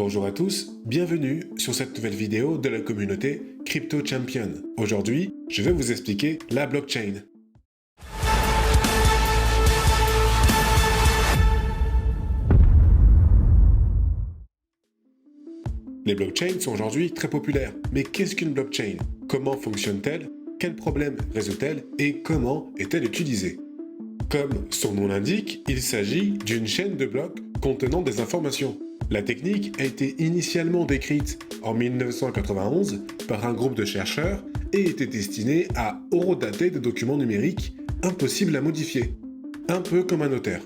Bonjour à tous, bienvenue sur cette nouvelle vidéo de la communauté Crypto Champion. Aujourd'hui, je vais vous expliquer la blockchain. Les blockchains sont aujourd'hui très populaires, mais qu'est-ce qu'une blockchain? Comment fonctionne-t-elle? Quels problèmes résout-elle? Et comment est-elle utilisée? Comme son nom l'indique, il s'agit d'une chaîne de blocs contenant des informations. La technique a été initialement décrite en 1991 par un groupe de chercheurs et était destinée à horodater des documents numériques impossibles à modifier, un peu comme un notaire.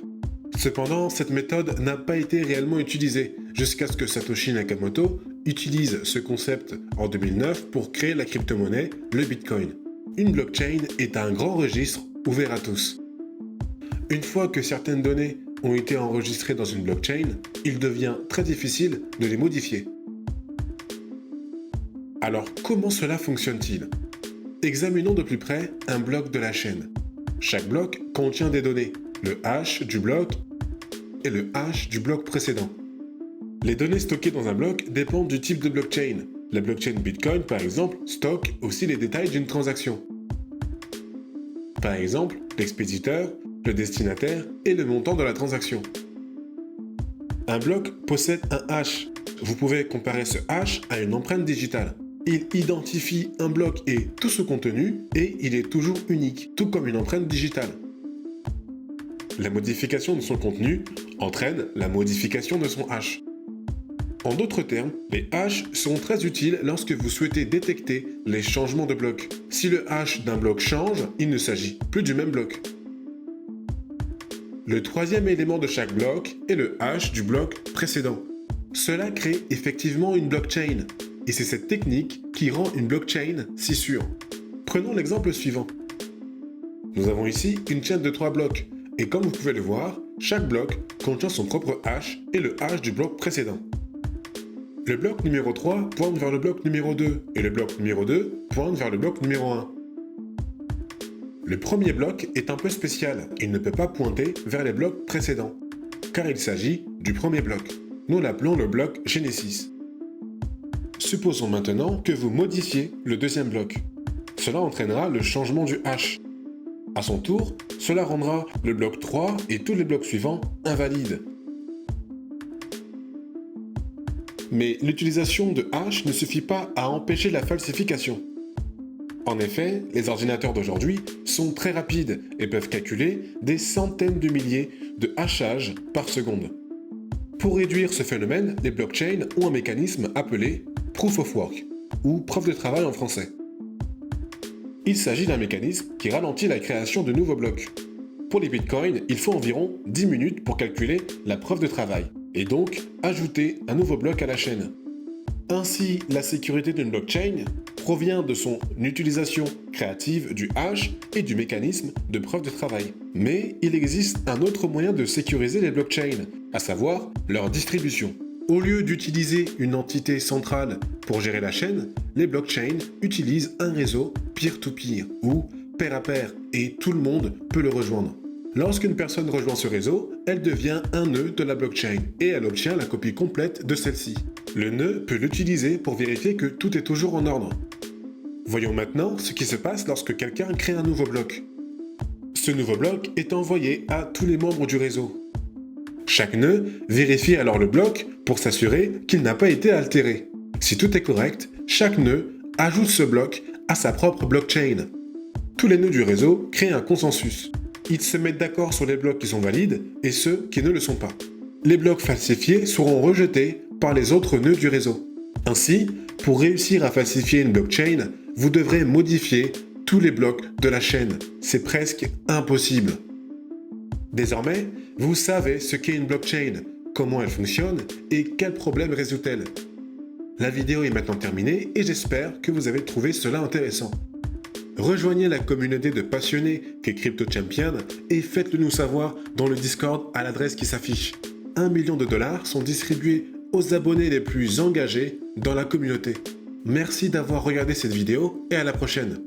Cependant, cette méthode n'a pas été réellement utilisée jusqu'à ce que Satoshi Nakamoto utilise ce concept en 2009 pour créer la crypto-monnaie, le Bitcoin. Une blockchain est un grand registre ouvert à tous. Une fois que certaines données ont été enregistrées dans une blockchain, il devient très difficile de les modifier. Alors comment cela fonctionne-t-il? Examinons de plus près un bloc de la chaîne. Chaque bloc contient des données, le hash du bloc et le hash du bloc précédent. Les données stockées dans un bloc dépendent du type de blockchain. La blockchain Bitcoin, par exemple, stocke aussi les détails d'une transaction. Par exemple, l'expéditeur, le destinataire et le montant de la transaction. Un bloc possède un hash. Vous pouvez comparer ce hash à une empreinte digitale. Il identifie un bloc et tout ce contenu et il est toujours unique, tout comme une empreinte digitale. La modification de son contenu entraîne la modification de son hash. En d'autres termes, les hashes sont très utiles lorsque vous souhaitez détecter les changements de bloc. Si le hash d'un bloc change, il ne s'agit plus du même bloc. Le troisième élément de chaque bloc est le hash du bloc précédent. Cela crée effectivement une blockchain, et c'est cette technique qui rend une blockchain si sûre. Prenons l'exemple suivant. Nous avons ici une chaîne de 3 blocs, et comme vous pouvez le voir, chaque bloc contient son propre hash et le hash du bloc précédent. Le bloc numéro 3 pointe vers le bloc numéro 2, et le bloc numéro 2 pointe vers le bloc numéro 1. Le premier bloc est un peu spécial, il ne peut pas pointer vers les blocs précédents, car il s'agit du premier bloc. Nous l'appelons le bloc Genesis. Supposons maintenant que vous modifiez le deuxième bloc. Cela entraînera le changement du hash. À son tour, cela rendra le bloc 3 et tous les blocs suivants invalides. Mais l'utilisation de hash ne suffit pas à empêcher la falsification. En effet, les ordinateurs d'aujourd'hui sont très rapides et peuvent calculer des centaines de milliers de hashages par seconde. Pour réduire ce phénomène, les blockchains ont un mécanisme appelé Proof of Work, ou preuve de travail en français. Il s'agit d'un mécanisme qui ralentit la création de nouveaux blocs. Pour les bitcoins, il faut environ 10 minutes pour calculer la preuve de travail, et donc ajouter un nouveau bloc à la chaîne. Ainsi, la sécurité d'une blockchain provient de son utilisation créative du hash et du mécanisme de preuve de travail. Mais il existe un autre moyen de sécuriser les blockchains, à savoir leur distribution. Au lieu d'utiliser une entité centrale pour gérer la chaîne, les blockchains utilisent un réseau peer-to-peer ou pair à pair et tout le monde peut le rejoindre. Lorsqu'une personne rejoint ce réseau, elle devient un nœud de la blockchain et elle obtient la copie complète de celle-ci. Le nœud peut l'utiliser pour vérifier que tout est toujours en ordre. Voyons maintenant ce qui se passe lorsque quelqu'un crée un nouveau bloc. Ce nouveau bloc est envoyé à tous les membres du réseau. Chaque nœud vérifie alors le bloc pour s'assurer qu'il n'a pas été altéré. Si tout est correct, chaque nœud ajoute ce bloc à sa propre blockchain. Tous les nœuds du réseau créent un consensus. Ils se mettent d'accord sur les blocs qui sont valides et ceux qui ne le sont pas. Les blocs falsifiés seront rejetés par les autres nœuds du réseau. Ainsi, pour réussir à falsifier une blockchain, vous devrez modifier tous les blocs de la chaîne. C'est presque impossible. Désormais, vous savez ce qu'est une blockchain, comment elle fonctionne et quels problèmes résout-elle. La vidéo est maintenant terminée et j'espère que vous avez trouvé cela intéressant. Rejoignez la communauté de passionnés qu'est Crypto Champion et faites-le nous savoir dans le Discord à l'adresse qui s'affiche. 1 million de dollars sont distribués aux abonnés les plus engagés dans la communauté. Merci d'avoir regardé cette vidéo et à la prochaine.